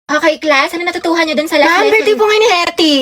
Okay, class, ano natutuhan niyo dun sa last lesson? Birthday po ngayon ni Hetty.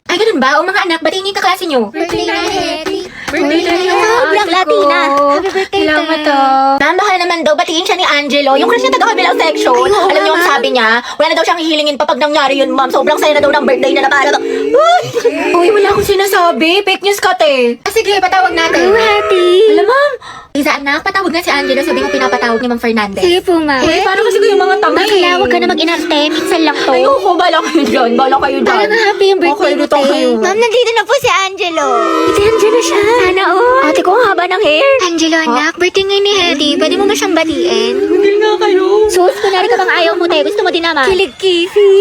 Ay, ganun ba? O mga anak, batiin niyo yung kaklase niyo. Birthday na Hetty. Birthday na niyo. Black Latina. Happy birthday, Salamat to. Ma'am, baka naman daw, batiin siya ni Angelo. Yung crush niya taga kabilang section. Alam niyo ang sabi niya, wala na daw siyang hihilingin pa pag nangyari yun, ma'am. Sobrang saya na daw ng birthday na para daw. Uy, wala akong sinasabi. Fake news ka, te. Sige, patawag natin. Hetty. Alam, ma'am. Isa, anak, patawag nga si Angelo. Sabi mo pinapatawag ni Ma'am Fernandez. Sige po, ma'am. Paano kasi kayo mga tanga Bakla, huwag ka na mag-inarte. Minsan lang to. Ayoko, bala kayo dyan. Bala kayo dyan. Parang happy yung birthday Okay, mo, luto te. kayo. Ma'am, nandito na po si Angelo. Si Angelo siya. Sana all. Ate ko, ang haba ng hair. Angelo, anak, birthday ngayon ni Hetty. Pwede mo ba siyang batiin? Hindi nga kayo. Sus, kunwari ka bang ayaw mo, te. Gusto mo din naman. Kilig kisi.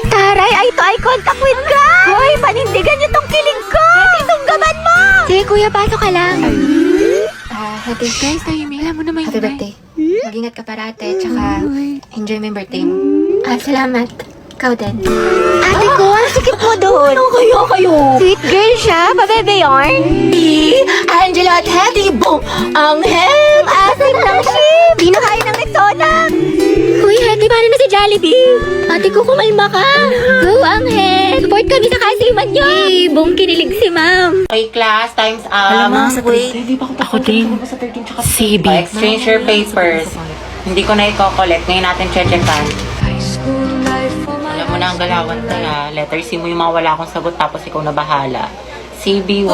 Taray, eye to eye contact with ka. Hoy, panindigan niyo tong kilig ko. Hetty, tunggaban mo. Sige, kuya, pasok ka lang. Happy guys, tayo may alam mo naman Happy birthday. Mag-ingat ka parate, tsaka enjoy mo yung birthday mo. Salamat. Ikaw din. Ate ko, ang sikip mo doon. Ano kayo? Sweet girl siya, pabebe yarn. Angelo at Hetty, boom! Ang hem! Asim ng ship. Di na kaya ng Rexona. Uy, Hetty, paano na si Jollibee? Ate ko, kumalma ka. Go, Angel. Support kami sa kasiman niyo. Boom, kinilig si ma'am. Okay, class, time's up. Alam mo, Wait. Ako din. CB. Exchange your papers. Hindi ko na i-collect. Ngayon natin checkan. Alam mo na ang galawan kaya. Letter C mo yung mga wala akong sagot tapos ikaw na bahala. CBY.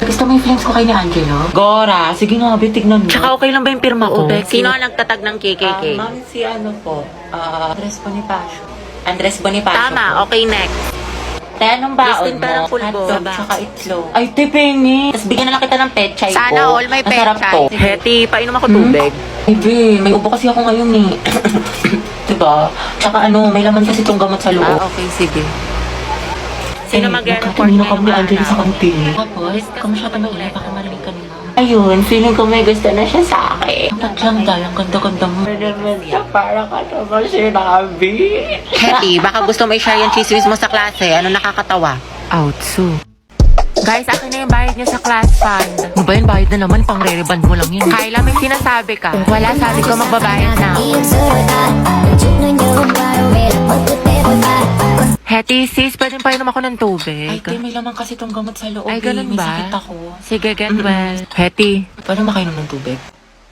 Gusto mo yung flames ko kay ni Angelo? Gora, sige nga, tignan mo. Tsaka okay lang ba yung pirma ko? Sino ang nagtatag ng KKK? Ma'am, si ano po? Andres Bonifacio. Andres Bonifacio Tama, po. okay, next. Te, anong baon Listing pa ng mo? pulbo. Hotdog, tsaka itlog. Ay, te, pengi. Tapos bigyan na lang kita ng pechay ko. Sana all may Masarap pechay. to. Hetty, painom ako tubig. Ay, be, may ubo kasi ako ngayon eh. Diba? Tsaka ano, may laman kasi itong gamot sa loob. Okay, sige. Sino mag-report Kanina kami ni ngayong Angelo sa araw? kantin. Tapos, kami siya tumingin, baka marinig ka nila. Ayun, feeling ko may gusto na siya sa akin. Ba't lang dahil ang ganda-ganda mo? Para ka naman sinabi. Hetty, baka gusto mo i-share yung chismis mo sa klase. Ano nakakatawa? Outsu. Guys, akin na yung bayad niyo sa class fund. Ano ba yun? Bayad na naman. Pang-re-reband mo lang yun. Kyla, may sinasabi ka. Wala, sabi ko magbabayad na. Hetty, sis, pwede pa inom ako ng tubig. Ay, te, may laman kasi itong gamot sa loob. Ay, eh. ganun May ba? sakit ako. Sige, get well. Hetty. Paano makainom ng tubig?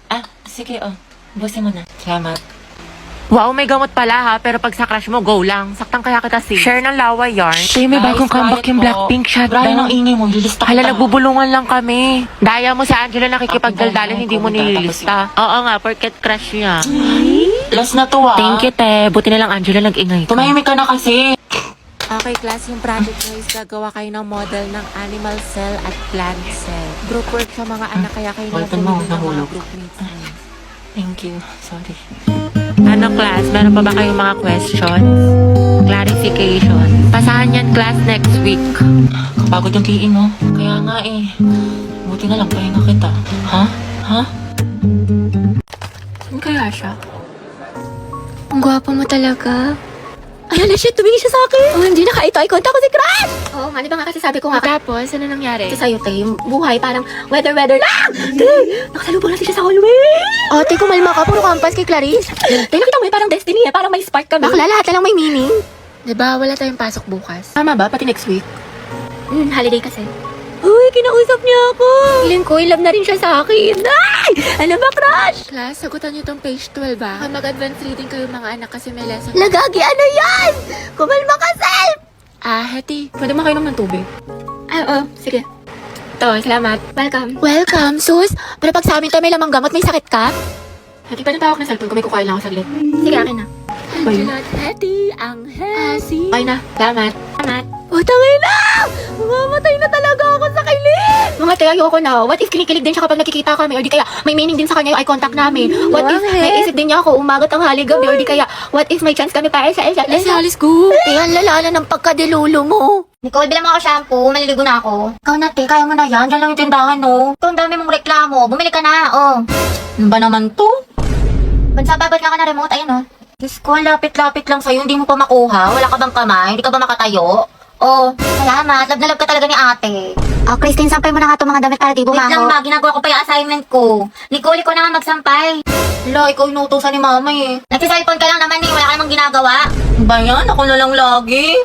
Ah, sige, busin mo na. Salamat. Wow, may gamot pala ha, pero pag sa crush mo, go lang. Saktan kaya kita sis. Share ng laway yarn. Tay, may bagong Guys, comeback yung quiet po. Blackpink Brian, ang shutdown. ingay mo. Lilista Hala, kita. nagbubulungan lang kami. Daya mo si Angela nakikipagdaldalin, Ako, hindi mo pumunta, nililista. Oo nga, porket crush niya. Last na to, Thank you, te. Buti na lang Angela nag-ingay ka. Tumahimik ka na kasi. Okay, class, yung project nyo is gagawa kayo ng model ng animal cell at plant cell. Group work sa mga anak, kaya kayo Walton mo, ng mga nahulog. groupmates niyo. Thank you. Sorry. Ano, class? Meron pa ba kayong mga questions? Clarification. Pasahan yan, class, next week. Kapagod yung kiin mo. Kaya nga eh. Buti na lang pahinga kita. Ha? Ha? Saan kaya siya? Ang gwapo mo talaga. Ay, ala shit, tumingin siya sa akin. Oh, hindi na eye contact ko si Crush. Oo nga, di ba nga kasi sabi ko nga. Tapos, ano nangyari? Kasi sa'yo, te, yung buhay parang weather lang. Te, nakasalubong natin siya sa hallway. Ate, kumalma ka. Puro kampas kay Clarice. Te, nakita mo parang destiny parang may spark kami. Bakla, lahat na lang may meaning. Diba, wala tayong pasok bukas. Tama ba? Pati next week? Holiday kasi. Uy, kinausap niya ako. Feeling ko, in love na rin siya sa akin. Ay! Ano ba, Crush? Class, sagutan niyo tong page 12 ba? Mag-advance reading kayo mga anak kasi may lesson. Lagagi, ano yan? Kumalma ka, self. Hetty. Pwede mo kainom ng tubig? Ay, oo. Sige. Ito, salamat. Welcome. Welcome, sus. Pero pag sa amin tayo may lamang gamot, may sakit ka? Hati, pwede tawag ng cellphone ko. May kukain lang ako saglit. Sige, akin na. Angela at Hetty, ang Hesi. Okay na. Salamat. Salamat. Utangay na! Mamamatay na talaga ako sa kilig! Mga te, ayoko na. What if kinikilig din siya kapag nakikita kami? Or di kaya may meaning din sa kanya yung eye contact namin? What if may isip din niya ako umagat ang hali gabi? Or di kaya what if may chance kami para sa isa't isa? Let's go. Yan, lala na ng pagkadilulo mo. Nicole, bilang mo ako shampoo. Maliligo na ako. Ikaw na, te. Kaya mo na yan. Diyan lang yung tindahan, no? Ito, ang dami mong reklamo. Bumili ka na, oh. Ano ba naman to? Bansababad nga ka na remote. Ayun, oh. Diyos ko, lapit-lapit lang sa'yo. Hindi mo pa makuha. Wala ka bang kamay? Hindi ka ba makatayo? Oh, salamat. Love na love ka talaga ni ate. Oh, Christine, sampay mo na nga itong mga damit para di Wait lang, bumaho. ma. Ginagawa ko pa yung assignment ko. Nicole, ikaw na nga magsampay. Lo, ikaw inuutosan ni mama eh. Nagsiselfon ka lang naman eh. Wala ka namang ginagawa. Ba yan? Ako na lang lagi.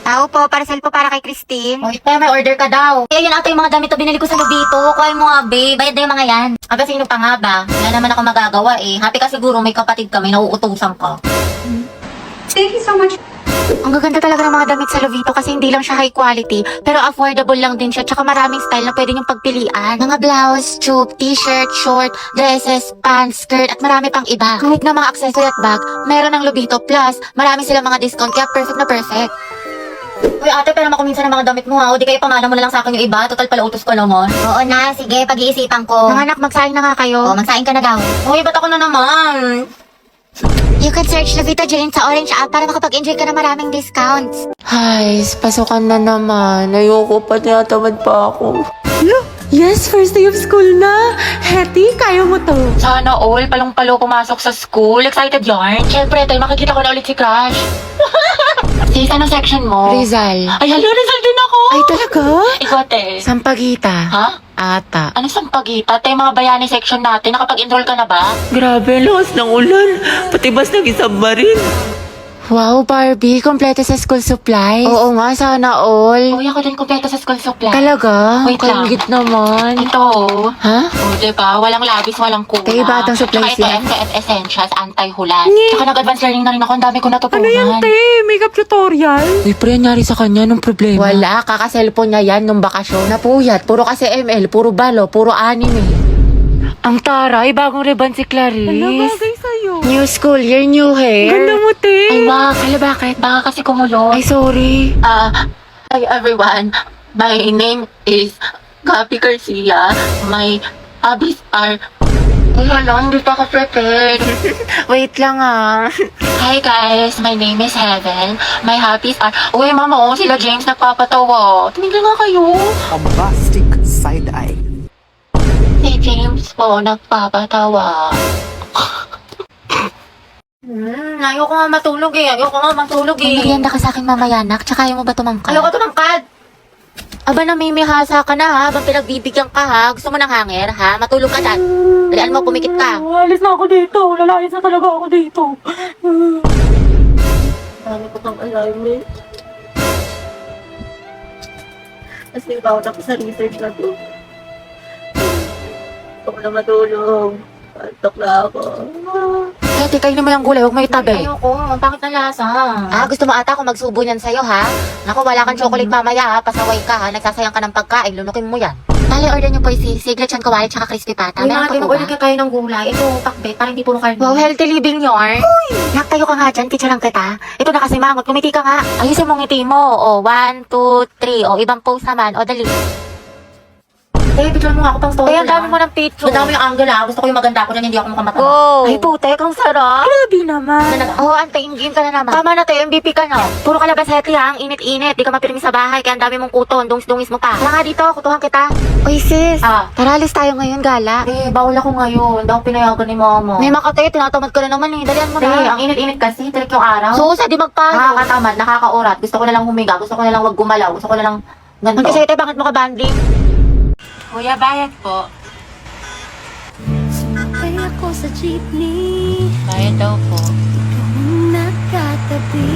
Tao po, parcel po para kay Christine. Wait, pero may order ka daw. Eh, yun ata yung mga damit na binili ko sa Lubito. Kuhain mo nga, babe. Bayad na yung mga yan. Aba, sino pa nga ba? Wala naman ako magagawa eh. Happy ka siguro may kapatid ka, may nauutusan ka. Ang gaganda talaga ng mga damit sa Lovito kasi hindi lang siya high quality, pero affordable lang din siya, tsaka maraming style na pwede niyong pagpilian. Mga blouse, tube, t-shirt, short, dresses, pants, skirt, at marami pang iba. Kahit na mga accessory at bag, meron ng Lovito Plus. Marami silang mga discount, kaya perfect na perfect. Uy, ate, pero makuminsan ng mga damit mo ha. O di kayo pamana mo na lang sa akin yung iba. Total pala utos ko naman. Oo na, sige, pag-iisipan ko. Mga anak, magsaing na nga kayo. O, magsaing ka na daw. Uy, ba't ako na naman? You can search Lovito Jane sa Orange app para makapag-enjoy ka ng maraming discounts. Ay, pasukan na naman. Ayoko pa, tinatamad pa ako. Yes, first day of school na. Hetty, kaya mo to. Sana all, palong-palo pumasok sa school. Excited yarn? Siyempre, tayo makikita ko na ulit si Crush. Sis, anong section mo? Rizal. Ay, hello, Rizal din ako. Ay, talaga? Ikaw, te. Sampagita. Ha? Ata. Ano sampagita? Te, mga bayani section natin. Nakapag-enroll ka na ba? Grabe, lakas ng ulan. Pati bas nag-isubmarine. Wow, Barbie, kompleto sa school supply. Oo nga, sana all. Uy, ako din kompleto sa school supply. Talaga? Wait lang. Kangit naman. Ito, oh. Ha? O, diba? Walang labis, walang kuha. Kaya batang supplies Tsaka ito, yan. MKF Essentials, anti-hulas. Tsaka nag-advance learning na rin ako. Ang dami ko natutunan. Makeup tutorial? Uy, pre, nangyari sa kanya nung problema. Wala, kaka-cellphone niya yan nung bakasyon. Napuyat, puro kasi ML, puro balo, puro anime. Ang taray, bagong ribbon si Clarice. Ano bagay sa'yo? New school year, new hair. Ganda mo, te. Ay, wag. Hala, bakit? Baka kasi kumulo. Ay, sorry. Hi everyone. My name is Gabi Garcia. My hobbies are... Ay, hala, hindi pa ako prepared. Wait lang ah. Hi guys, my name is Heaven. My hobbies are... Uy, mama, sila James nagpapatawa. Tumigil nga kayo. Bombastic side eye. Si James po nagpapatawa. Ayoko nga matulog eh. May merienda ka sa akin mamaya, anak, tsaka ayaw mo ba tumangkad? Ayoko tumangkad. Aba, namimihasa ka na ha, habang pinagbibigyan ka ha. Gusto mo ng hanger ha? Matulog ka dyan. Dalian mo, pumikit ka. Alis na ako dito. Lalayas na talaga ako dito. Dami ko pang assignment. Kasi ako tapos sa research na to. Gusto ko na matulog. Antok na ako. Ate, kayo naman ang gulay, huwag mo itabi. Ayoko. Ang pangit na lasa. Gusto mo ata kung magsubo niyan sa'yo ha? Naku, wala kang chocolate mamaya ha, pasaway ka ha, nagsasayang ka ng pagkain, lunukin mo yan. Tali, order niyo po si siglet chan kawali tsaka crispy pata. May Meron mga pa po tinuulit ba? ka kayo ng gulay. Ito, pakbet. Parang hindi puro karne. Wow, healthy living yarn. Nak, tayo ka nga dyan, teacher lang kita. Ito na kasi mangot, kumiti ka nga. Ayusin mo ngiti mo. O, 1, 2, 3. O, ibang pose naman. O, dali. Eh, picture mo nga ako pang story Kaya ang dami mo ng picture. Ganda mo yung angle ha. Gusto ko yung maganda ko dyan, hindi ako mukhang matanda. Ay, putek, ang sarap. Grabe naman. Oo, antayin ka na naman. Tama na tayo, MVP ka na. Puro kalabas heti ha, ang init-init. Di ka mapirmi sa bahay, kaya ang dami mong kuton. Dungis-dungis mo pa. Tara nga dito, kutuhan kita. Uy, sis. Tara, alis tayo ngayon, gala. Eh, bawal ako ngayon. Hindi ako pinayagan ni mama. May makatay, tinatamad ka na naman eh. Dalian mo Eh, na. ang init-init kasi. Tirik yung araw. Susa, di magpaso. Nakakatamad, nakakaurat. Gusto ko na lang humiga. Gusto ko na lang wag gumalaw. Gusto ko na lang ganito. Magkasayte, bakit mo ka banding? Kuya, bayad po. Kaya ako sa jeepney, Bayad daw po. nakatabi,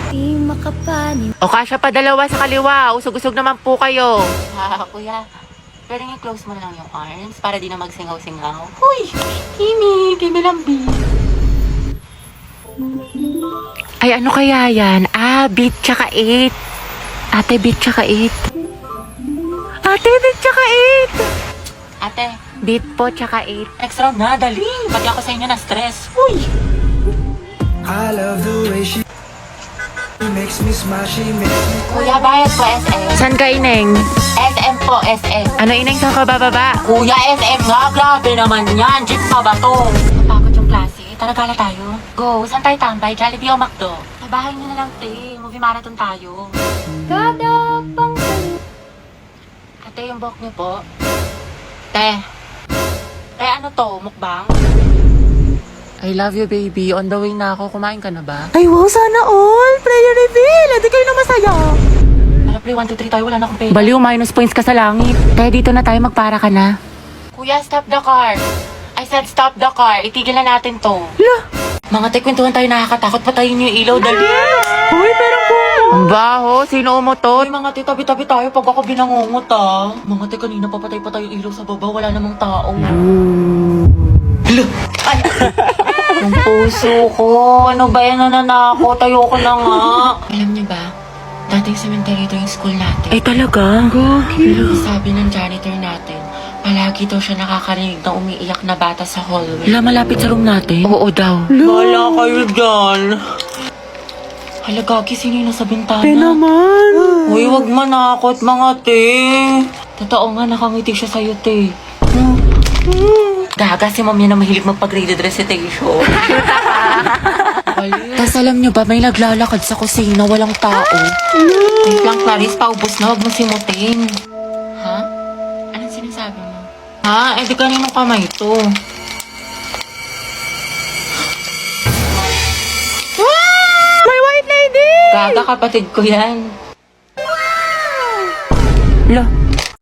di makapanin. O kasya pa dalawa sa kaliwa. Usog-usog naman po kayo. Kuya, pwede nga close mo na lang yung arms para di na magsingaw-singaw. Huy! Kimi lambi. Ay, ano kaya yan? Beat tsaka 8. Ate, beat tsaka 8. Ate, beat tsaka 8. Ate, Beat po tsaka 8. next round na, dali. Pati ako sa inyo na stress. Huy! I love the way she makes me smile, she makes me Kuya, bayad po SM. San ka, Ineng? SM po, SM. Ano, Ineng, saan ka bababa? Kuya, SM nga. Grabe naman yan. Jeep pa ba to? Napakot yung klase. Tara, gala tayo. Go. Saan tayo tambay? Jollibee o McDo? Sa bahay nyo na lang, te. Movie marathon tayo. Kada pang Ate, yung buhok niyo po. Te. Te, ano to? Mukbang? I love you, baby. On the way na ako. Kumain ka na ba? Ay, wow, sana all! Prayer reveal! Hindi kayo na masaya! Alam, Play 1, 2, 3 tayo. Wala na akong pera. Baliw, minus points ka sa langit. Kaya dito na tayo, magpara ka na. Kuya, stop the car. I said stop the car. Itigil na natin to. Mga te, kwentuhan tayo. Nakakatakot. Patayin niyo yung ilaw. Dali. Uy, pero po. Ang baho. Sino umutot? Ay, mga te, tabi-tabi tayo pag ako binangungot, ah. Mga te, kanina papatay pa tayo ilaw sa baba. Wala namang tao. Ay. Yung puso ko. Ano ba yan? Nananakot. Ayoko na nga. Alam niyo ba? Dating cemetery ito yung school natin. Ay, talaga? Sabi ng janitor natin, palagi daw siya nakakarinig na umiiyak na bata sa hallway. Wala, malapit sa room natin. Oo daw. Wala kayo dyan. Hala, Gagi, sino yung nasa bintana? naman. Uy, wag manakot, mga te. Totoo nga, nakangiti siya sa'yo, te. Gaga, si ma'am yan na mahilig magpag-graded recitation. Tapos alam niyo ba, may naglalakad sa kusina, walang tao. Wait lang, Clarice, paubos na, wag mo simutin. Ha? Anong sinasabi mo? Ha? Eh, di kaninong kamay to? May white lady! Gaga, kapatid ko yan. Lo,